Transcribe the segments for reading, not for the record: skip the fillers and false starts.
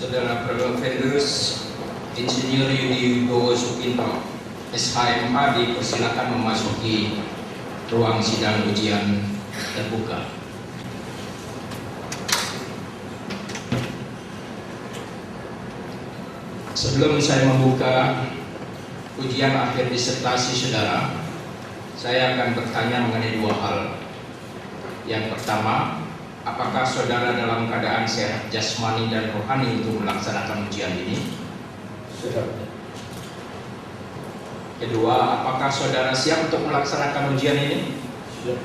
Saudara Prof. Insinyur Yudi Wibowo Supinto, SHMH, dipersilakan memasuki ruang sidang ujian terbuka. Sebelum saya membuka ujian akhir disertasi saudara, saya akan bertanya mengenai dua hal. Yang pertama, apakah saudara dalam keadaan sehat jasmani dan rohani untuk melaksanakan ujian ini? Sehat. Kedua, apakah saudara siap untuk melaksanakan ujian ini? Siap.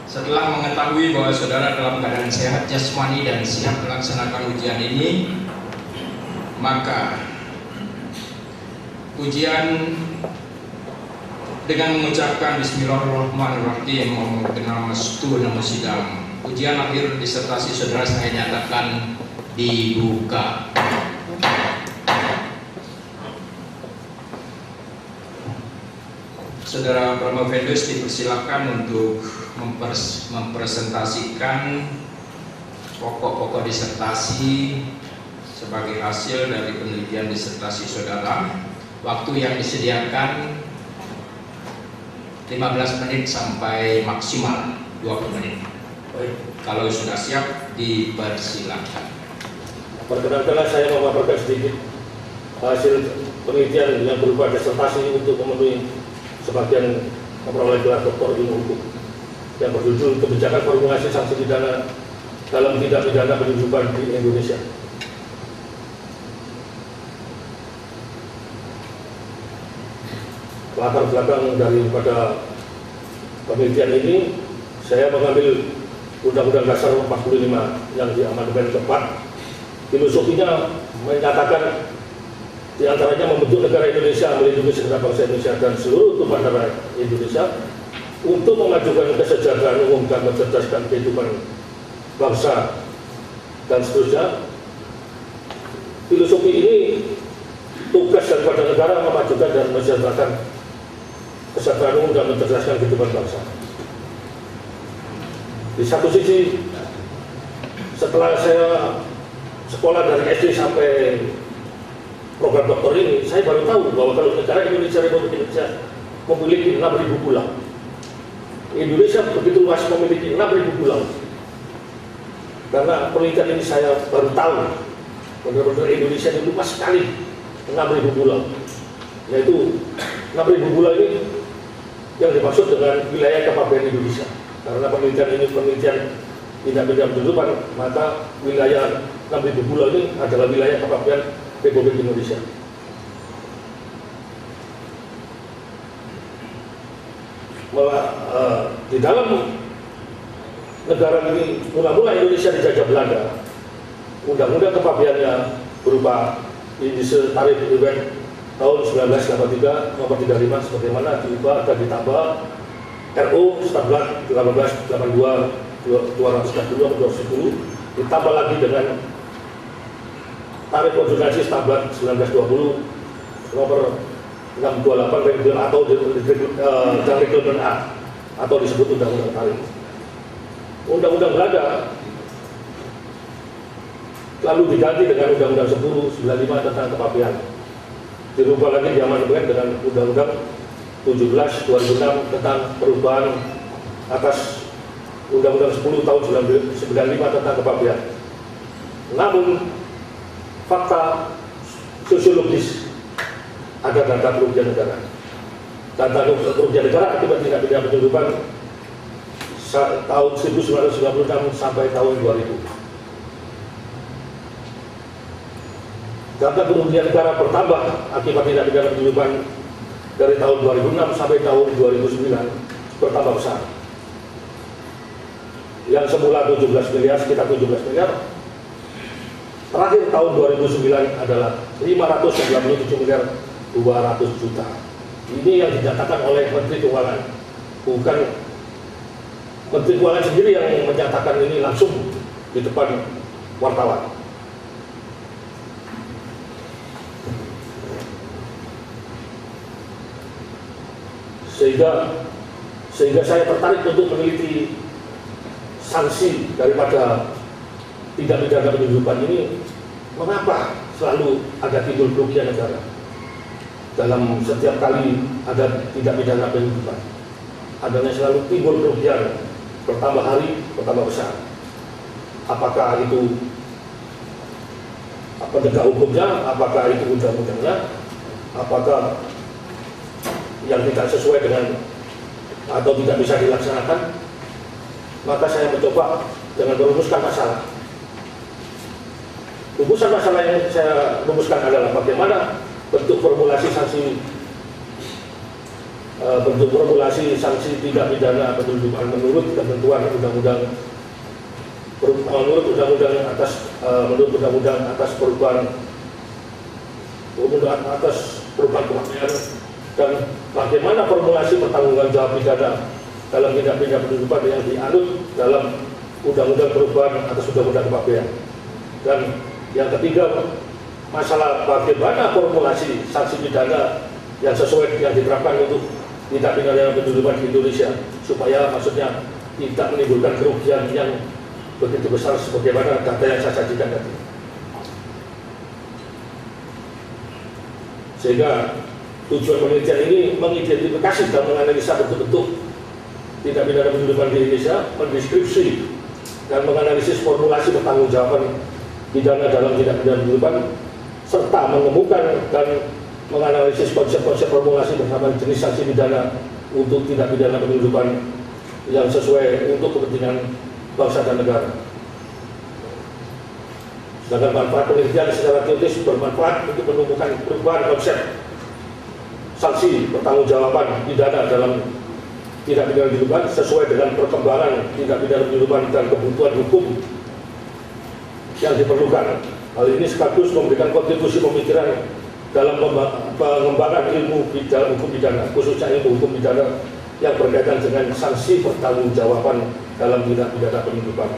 Setelah mengetahui bahwa saudara dalam keadaan sehat jasmani dan siap melaksanakan ujian ini, maka ujian dengan mengucapkan Bismillahirrahmanirrahim, Assalamualaikum nama sidang. Ujian akhir disertasi saudara saya nyatakan dibuka. Saudara Promovendus dipersilakan untuk mempresentasikan pokok-pokok disertasi sebagai hasil dari penelitian disertasi saudara. Waktu yang disediakan 15 menit sampai maksimal 20 menit. Baik. Kalau sudah siap, dipersilakan. Perkenankanlah saya memaparkan sedikit hasil penelitian yang berupa disertasi untuk memenuhi sebagian memperoleh gelar doktor ilmu hukum yang berjudul Kebijakan Formulasi Sanksi Pidana dalam Tindak Pidana Penyelundupan di Indonesia. Latar belakang daripada penelitian ini, saya mengambil Undang-Undang Dasar 45 yang diamandemen keempat. Filosofinya menyatakan diantaranya membentuk negara Indonesia, melindungi segenap bangsa Indonesia dan seluruh tumpah darah Indonesia untuk memajukan kesejahteraan umum dan mencerdaskan kehidupan bangsa dan seterusnya. Filosofi ini tugas daripada negara memajukan dan mensejahterakan kesejahteraan umum dan mencerdaskan kehidupan bangsa. Di satu sisi, setelah saya sekolah dari SD sampai program doktor ini, saya baru tahu bahwa kalau negara Indonesia Republik Indonesia memiliki 6.000 pulau. Indonesia begitu luas, memiliki 6.000 pulau. Karena penelitian ini saya baru tahu benar-benar Indonesia ini luas sekali, 6.000 pulau. Yaitu 6.000 pulau ini yang dimaksud dengan wilayah kepabean Indonesia. Karena penelitian ini penelitian tidak beda penelitian, maka wilayah 6.000 pulau ini adalah wilayah kepabean Republik Indonesia. Di dalam negara ini mula-mula Indonesia dijajah Belanda, undang-undang kepabeannya berupa indise tarif IWEN tahun 1983 nomor 35 sebagaimana diubah dan ditambah RU Stablat 1882 210 ditambah lagi dengan tarif konsultasi Stablat 1920 nomor 628 regulamen atau dan regulamen A atau disebut undang-undang tarif. Undang-undang Belanda lalu diganti dengan Undang-Undang 1095 tentang kepabean. Dirubah lagi diamandemen dengan Undang-Undang 17 2006 tentang perubahan atas Undang-Undang 10 tahun 1995 tentang kepabean. Namun fakta sosiologis ada data kerugian negara. Data kerugian negara akibat tindak pidana penyelundupan tahun 1996 sampai tahun 2000. Data kerugian negara bertambah akibat tindak pidana penyelundupan dari tahun 2006 sampai tahun 2009 bertambah besar. Yang semula 17 miliar, sekitar 17 miliar, terakhir tahun 2009 adalah 597 miliar 200 juta. Ini yang dinyatakan oleh Menteri Keuangan, bukan Menteri Keuangan sendiri yang menyatakan ini langsung di depan wartawan. Sehingga saya tertarik untuk meneliti sanksi daripada tindak pidana penyelundupan ini. Mengapa selalu ada timbul kerugian negara dalam setiap kali ada tindak pidana penyelundupan? Adanya selalu timbul kerugian, bertambah hari bertambah besar. Apakah itu penegak hukumnya, apakah itu undang-undangnya, apakah yang tidak sesuai dengan atau tidak bisa dilaksanakan? Maka saya mencoba dengan merumuskan masalah. Rumusan masalah yang saya rumuskan adalah bagaimana bentuk formulasi sanksi tindak pidana penyelundupan menurut ketentuan undang-undang atas perubahan kepabean, dan bagaimana formulasi pertanggungjawaban pidana dalam tindak pidana penyelundupan yang dianut dalam undang-undang perubahan atas undang-undang kepabean. Dan yang ketiga, masalah bagaimana formulasi sanksi pidana yang sesuai yang diterapkan untuk tindak pidana penyelundupan di Indonesia, supaya maksudnya tidak menimbulkan kerugian yang begitu besar sebagaimana data yang saya sajikan tadi. Sehingga tujuan penelitian ini mengidentifikasi dan menganalisa bentuk-bentuk tindak pidana penyelundupan di Indonesia, mendeskripsi dan menganalisis formulasi pertanggungjawaban pidana dalam tindak pidana penyelundupan, serta menemukan dan menganalisis konsep-konsep formulasi bersama jenis sanksi pidana untuk tindak pidana penyelundupan yang sesuai untuk kepentingan bangsa dan negara. Sedangkan manfaat penelitian secara teoritis bermanfaat untuk menemukan perubahan konsep sanksi pertanggungjawaban pidana dalam tindak pidana penyelundupan sesuai dengan perkembangan tindak pidana penyelundupan dan kebutuhan hukum yang diperlukan. Hal ini sekaligus memberikan kontribusi pemikiran dalam pengembangan ilmu hukum pidana, khususnya ilmu hukum pidana yang berkaitan dengan sanksi pertanggungjawaban dalam tindak pidana penyelundupan.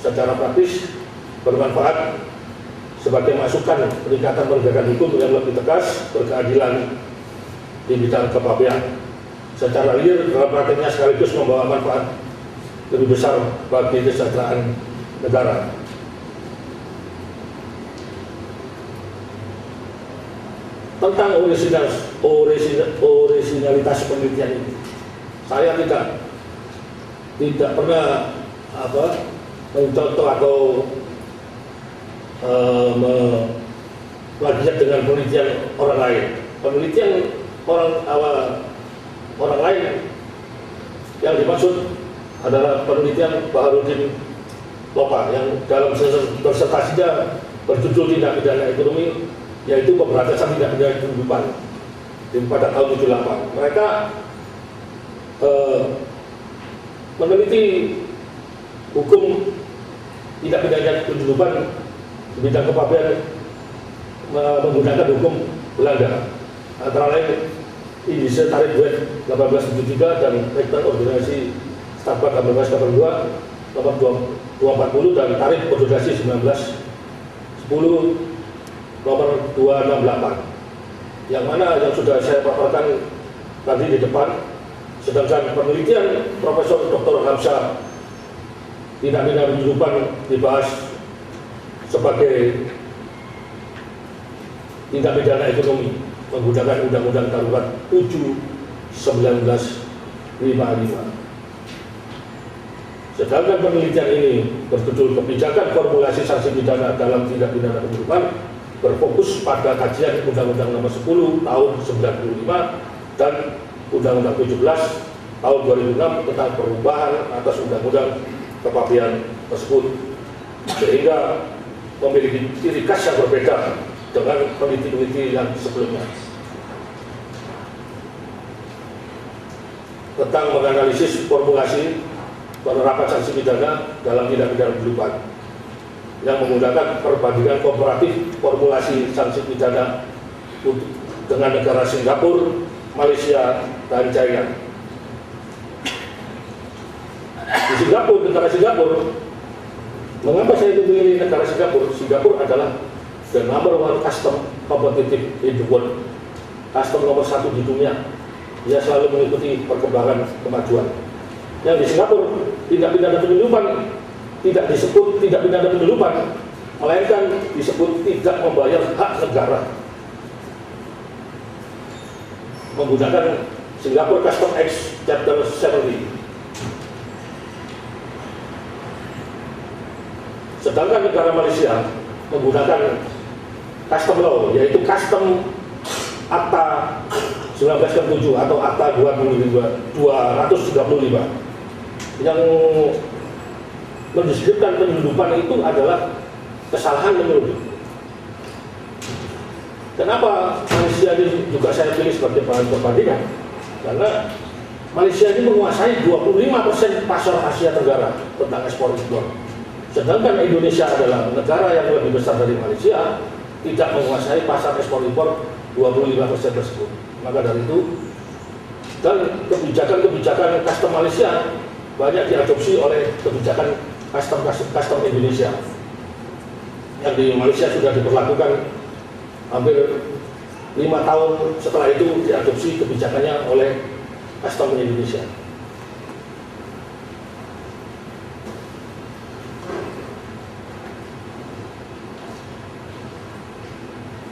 Secara praktis bermanfaat sebagai masukan peningkatan penegakan hukum yang lebih tegas, berkeadilan di bidang kepabean. Secara real dalam prakteknya sekaligus membawa manfaat lebih besar bagi kesejahteraan negara. Tentang orisinalitas penelitian ini, saya tidak pernah mencontoh atau plagiat dengan penelitian orang lain. Penelitian orang lain yang dimaksud adalah penelitian Baharudin Lopa yang dalam disertasinya berjudul Tindak Pidana Ekonomi, yaitu pemberantasan tindak pidana kehidupan pada tahun 78. Mereka meneliti hukum tindak pidana kehidupan di bidang kepabean menggunakan hukum Belanda, antara lain Indische Tarifwet 1873 dan Akta Organisasi Stabat 1882 nomor 240 dan Tarif Ordonansi 1910 nomor 268, yang mana yang sudah saya paparkan tadi di depan. Sedangkan penelitian Profesor Dr. Hamzah tindak pidana kehidupan dibahas sebagai tindak pidana ekonomi menggunakan Undang-Undang Darurat 7/1955. Sedangkan penelitian ini berjudul Kebijakan Formulasi Sanksi Pidana dalam Tindak Pidana Kehidupan, berfokus pada kajian Undang-Undang Nomor 10 Tahun 1995 dan Undang-Undang 17 Tahun 2006 tentang perubahan atas Undang-Undang Kepabean tersebut, sehingga memiliki ciri khas yang berbeda dengan peneliti-peneliti yang sebelumnya tentang menganalisis formulasi penerapan sanksi pidana dalam tindak pidana kehidupan yang menggunakan perbandingan komparatif formulasi sanksi pidana dengan negara Singapura, Malaysia, dan China. Di Singapura, negara Singapura, mengapa saya memilih negara Singapura? Singapura adalah the number one custom competitive in the world, custom nomor 1 di dunia. Dia selalu mengikuti perkembangan kemajuan. Yang di Singapura, tindak pidana penyelundupan tidak disebut tindak pidana penyelundupan, melainkan disebut tidak membayar hak negara, menggunakan Singapore Custom Act Chapter 70. Sedangkan negara Malaysia menggunakan custom law, yaitu custom Akta 1967 atau Akta 235 yang mendeskripsikan penyelundupan itu adalah kesalahan menyelundup. Kenapa Malaysia ini juga saya pilih sebagai bahan perbandingan? Karena Malaysia ini menguasai 25% pasar Asia Tenggara tentang ekspor impor. Sedangkan Indonesia adalah negara yang lebih besar dari Malaysia, tidak menguasai pasar ekspor impor 25% tersebut. Maka dari itu, dan kebijakan-kebijakan custom Malaysia banyak diadopsi oleh kebijakan custom Indonesia. Yang di Malaysia sudah diberlakukan hampir 5 tahun setelah itu diadopsi kebijakannya oleh custom Indonesia.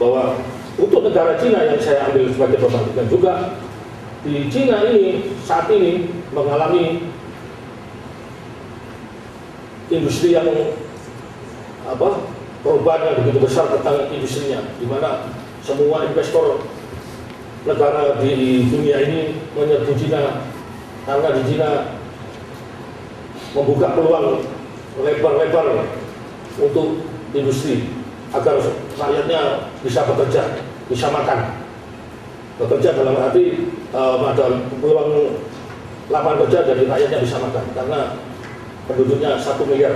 Bahwa untuk negara Cina yang saya ambil sebagai perbandingan juga, di Cina ini saat ini mengalami industri yang perubahan yang begitu besar tentang industrinya, di mana semua investor negara di dunia ini menyerbu Cina karena di Cina membuka peluang lebar-lebar untuk industri agar rakyatnya bisa bekerja, bisa makan. Bekerja dalam arti ada peluang lapangan kerja dari rakyatnya bisa makan karena penduduknya 1 miliar.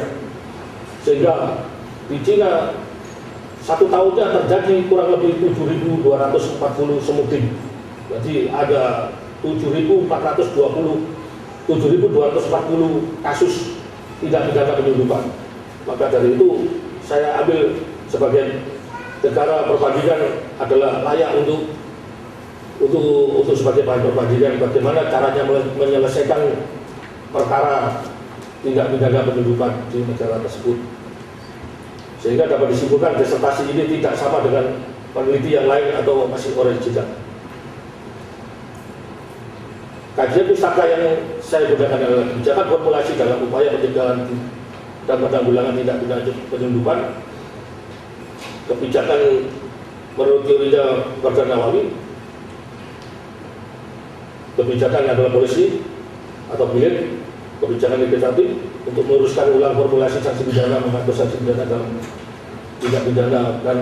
Sehingga di Cina 1 tahunnya terjadi kurang lebih 7.240 semudin. Jadi ada 7.240 kasus tindak pidana penyelundupan. Maka dari itu saya ambil sebagai negara perbandingan adalah layak untuk sebagai bahan perbandingan bagaimana caranya menyelesaikan perkara tindak pidana penyelundupan di negara tersebut. Sehingga dapat disimpulkan disertasi ini tidak sama dengan peneliti yang lain atau masih original. Kajian pustaka yang saya gunakan adalah kebijakan formulasi dalam upaya pencegahan dan penanggulangan tindak pidana penyelundupan. Kebijakan menurut teorinya Gordon Nawawi, kebijakan adalah polisi atau bilik, kebijakan legislatif untuk meluruskan ulang formulasi sanksi pidana, mengatur sanksi pidana dalam tindak pidana dan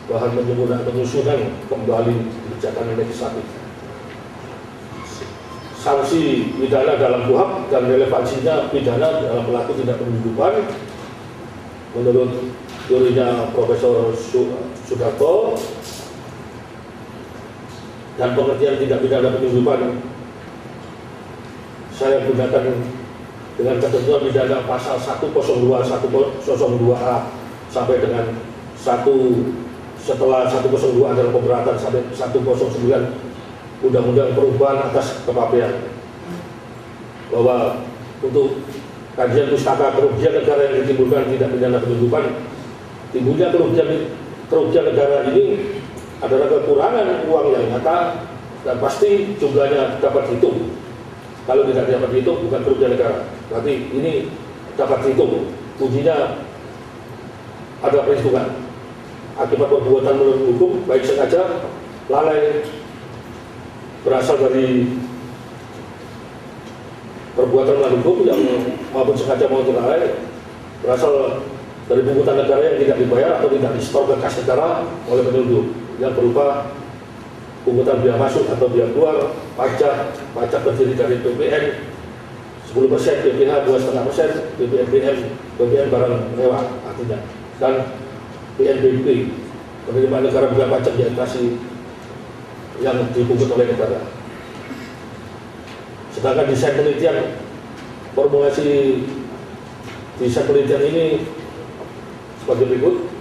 bahan menyusunan kembali kebijakan legislatif. Sanksi pidana dalam KUHP dan relevansinya pidana dalam pelaku tindak penyeludupan menurut teorinya Profesor Sudarto, dan pengertian tindak pidana penyeludupan saya gunakan dengan ketentuan pidana pasal 102, 102A sampai dengan setelah 102 adalah pemberatan sampai 109 Undang-Undang Perubahan atas Kepabean, bahwa untuk kajian pustaka kerugian negara yang ditimbulkan tindak pidana penyeludupan, timbulnya kerugian negara ini adalah kekurangan uang yang nyata dan pasti jumlahnya dapat dihitung. Kalau tidak dapat dihitung bukan kerugian negara, berarti ini dapat dihitung. Ujinya ada perhitungan akibat perbuatan melanggar hukum, baik sengaja, lalai, berasal dari perbuatan melanggar hukum yang maupun sengaja maupun lalai, berasal dari pungutan negara yang tidak dibayar atau tidak disetor ke kas negara oleh penyelundup, yang berupa pungutan biaya masuk atau biaya keluar, pajak terdiri dari PPN 10%, PPH 2,5%, BPN barang mewah artinya, dan PNBP, penerimaan negara bukan pajak di administrasi yang dipungut oleh negara. Sedangkan desain penelitian, formulasi desain penelitian ini sebagai berikut.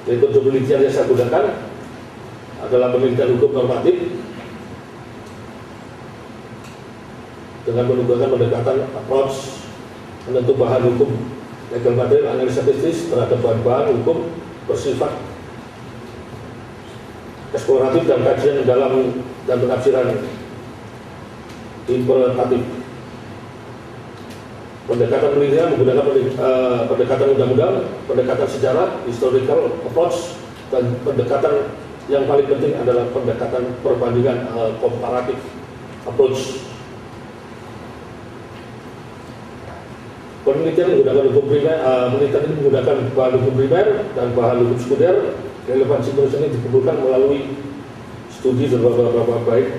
Metode penelitian yang saya gunakan adalah penelitian hukum normatif dengan menggunakan pendekatan approach menentu bahan hukum legal material, analisa statistis terhadap bahan-bahan hukum bersifat eksploratif dan kajian dalam dan penafsiran interpretatif. Pendekatan penelitian menggunakan pendekatan undang-undang, pendekatan sejarah, historical approach, dan pendekatan yang paling penting adalah pendekatan perbandingan komparatif approach. Penelitian menggunakan hukum primer, penelitian ini menggunakan bahan hukum primer dan bahan hukum sekunder. Relevansi penulis ini dikumpulkan melalui studi beberapa baik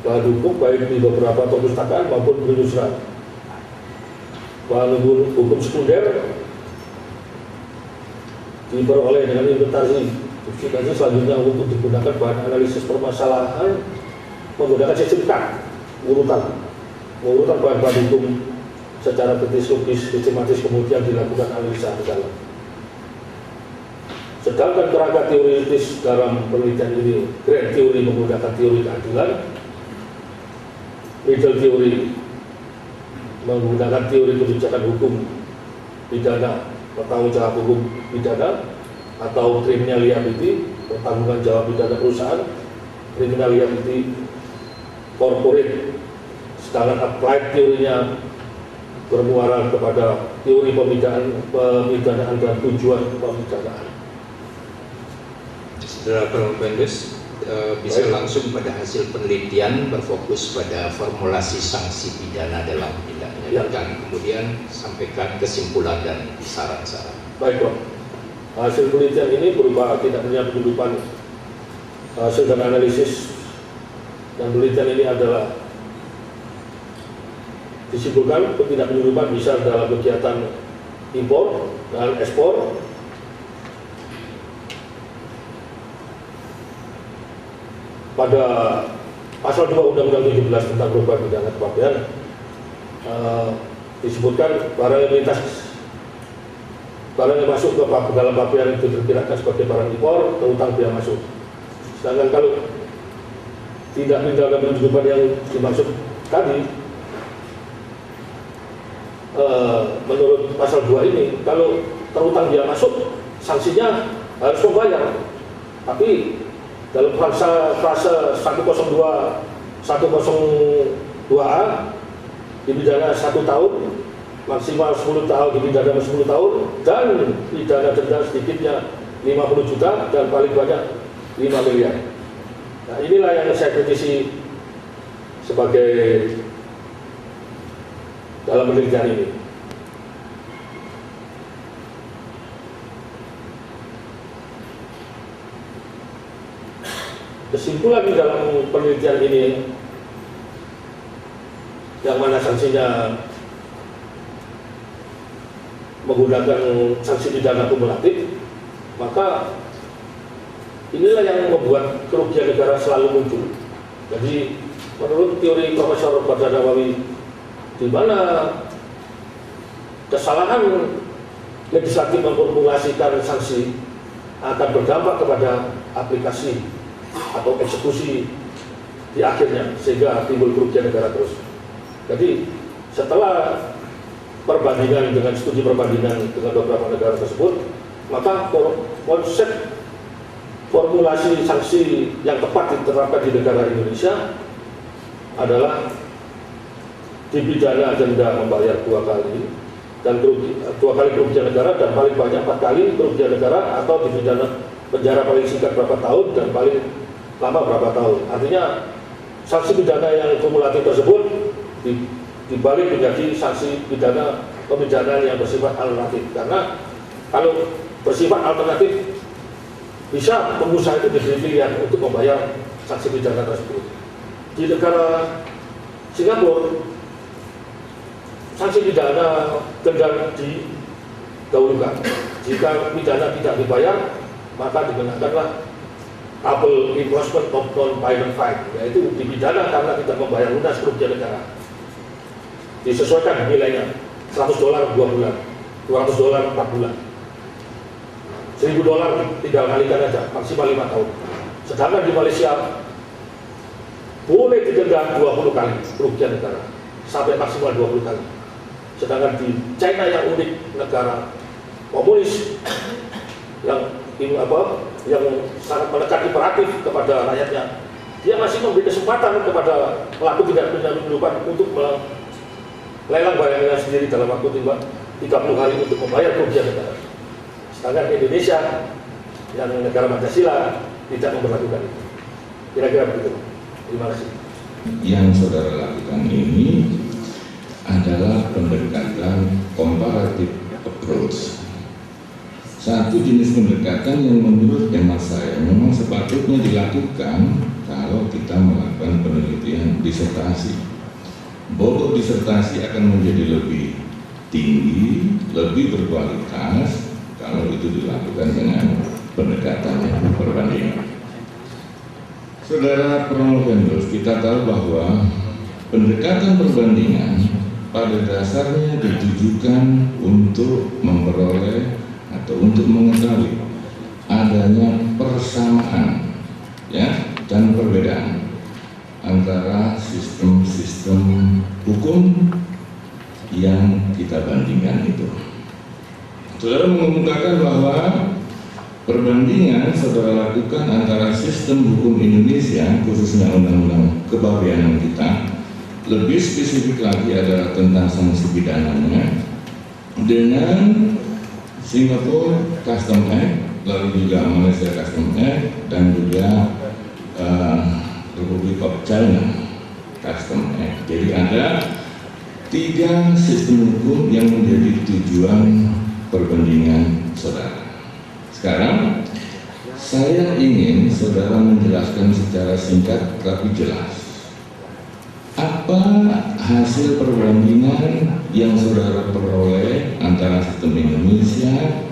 bahan hukum, baik di beberapa perpustakaan maupun penyusunan. Bahan hukum sekunder diperoleh dengan inventarisasi selanjutnya untuk digunakan bahan analisis permasalahan menggunakan sistem urutan bahan-bahan hukum secara kritis, logis, sistematis, kemudian dilakukan analisa mendalam. Sedangkan kerangka teoritis dalam penelitian ini, grand teori menggunakan teori keadilan, middle teori menggunakan teori kebijakan hukum pidana, pertanggung jawab hukum pidana, atau criminal liability, pertanggungan jawab pidana perusahaan, criminal liability corporate. Sedangkan applied teorinya bermuara kepada teori pemidanaan dan tujuan pemidanaan. Saudara Permendes bisa langsung pada hasil penelitian berfokus pada formulasi sanksi pidana dalam tindak pidana dan kemudian sampaikan kesimpulan dan saran-saran. Baik, Pak. Hasil penelitian ini berupa tindak pidana penyeludupan, hasil dan analisis, dan penelitian ini adalah disimpulkan tindak penyeludupan bisa dalam kegiatan impor dan ekspor, pada pasal 2 Undang-Undang 17 tentang perubahan pidana kepabean disebutkan barang yang masuk ke dalam pabean itu diperkirakan sebagai barang impor terutang biaya masuk. Sedangkan kalau tidak pidana penyeludupan yang dimaksud tadi, menurut pasal 2 ini, kalau terutang biaya masuk, sanksinya harus membayar. Tapi dalam frase 102A dipidana 1 tahun, maksimal 10 tahun, dipidana 10 tahun, dan pidana denda sedikitnya 50 juta dan paling banyak 5 miliar. Nah, inilah yang saya kritisi sebagai dalam penelitian ini. Kesimpulan di dalam penelitian ini, yang mana sanksinya menggunakan sanksi pidana kumulatif, maka inilah yang membuat kerugian negara selalu muncul. Jadi menurut teori Profesor Badar Nawawi, di mana kesalahan legislatif memformulasikan sanksi akan berdampak kepada aplikasi atau eksekusi di akhirnya, sehingga timbul kerugian negara terus. Jadi setelah perbandingan dengan studi perbandingan dengan beberapa negara tersebut, maka konsep formulasi sanksi yang tepat diterapkan di negara Indonesia adalah dipidana denda membayar 2 kali dan 2 kali kerugian negara, dan paling banyak 4 kali kerugian negara, atau dipidana penjara paling singkat berapa tahun dan paling lama berapa tahun. Artinya sanksi pidana yang kumulatif tersebut dibalik menjadi sanksi pidana pemidanaan yang bersifat alternatif, karena kalau bersifat alternatif bisa pengusaha itu diberi pilihan untuk membayar sanksi pidana tersebut. Di negara Singapura, sanksi pidana denda didahulukan. Jika pidana tidak dibayar, maka dikenakanlah double imposition of non-payment fine, yaitu dipidana karena tidak membayar lunas kerugian negara. Disesuaikan nilainya, $100 2 bulan, $200 4 bulan, $1.000 tinggal kalikan aja, maksimal 5 tahun. Sedangkan di Malaysia boleh didenda 20 kali kerugian negara, sampai maksimal 20 kali. Sedangkan di China yang unik, negara komunis yang sangat menekan imperatif kepada rakyatnya, dia masih memberi kesempatan kepada pelaku tindak pidana penyelundupan untuk melelang barangnya sendiri dalam waktu 30 hari untuk membayar kerugian negara. Sedangkan Indonesia yang negara Pancasila tidak memperlakukan itu. Kira-kira begitu. Terima kasih. Yang saudara lakukan ini adalah pendekatan comparative approach. Satu jenis pendekatan yang menurut hemat saya memang sepatutnya dilakukan kalau kita melakukan penelitian disertasi. Bobot disertasi akan menjadi lebih tinggi, lebih berkualitas kalau itu dilakukan dengan pendekatan perbandingan. Saudara Promovendus, kita tahu bahwa pendekatan perbandingan pada dasarnya ditujukan untuk memperoleh atau untuk mengetahui adanya persamaan, ya, dan perbedaan antara sistem-sistem hukum yang kita bandingkan itu. Saudara mengemukakan bahwa perbandingan saudara lakukan antara sistem hukum Indonesia, khususnya undang-undang kepabeanan kita, lebih spesifik lagi adalah tentang sanksi pidananya, dengan Singapore Custom Act, lalu juga Malaysia Custom Act, dan juga Republic of China Custom Act. Jadi ada 3 sistem hukum yang menjadi tujuan perbandingan saudara. Sekarang saya ingin saudara menjelaskan secara singkat tapi jelas apa hasil perbandingan yang saudara peroleh antara sistem Indonesia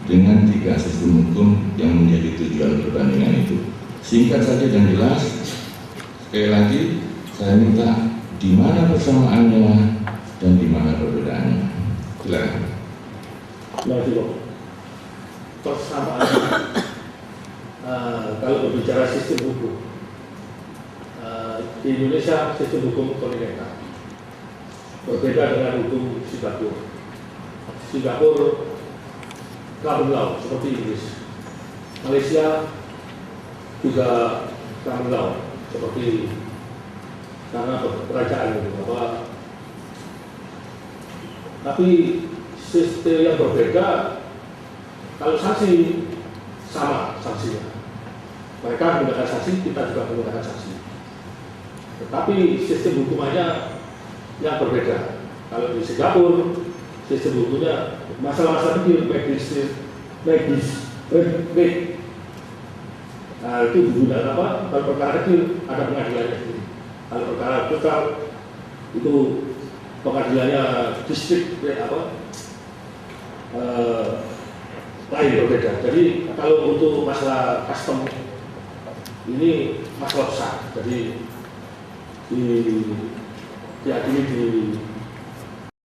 dengan 3 sistem hukum yang menjadi tujuan perbandingan itu. Singkat saja dan jelas. Sekali lagi saya minta di mana persamaannya dan di mana perbedaannya. Silakan. Persamaan kalau berbicara sistem hukum di Indonesia, sistem hukum kontinental berbeda dengan hukum Singapura. Singapura common law seperti Inggris. Malaysia juga common law seperti karena kerajaan itu. Tapi sistem yang berbeda, kalau sanksi sama sanksinya, mereka menggunakan saksi, kita juga menggunakan saksi. Tetapi sistem hukumannya yang berbeda. Kalau di Singapura, sistem hukumnya masalah-masalah kecil, nah itu digunakan apa? Kalau perkara kecil ada pengadilannya sendiri. Kalau perkara besar itu pengadilannya distrik lain berbeda. Jadi kalau untuk masalah custom ini masalah besar. Jadi diadili di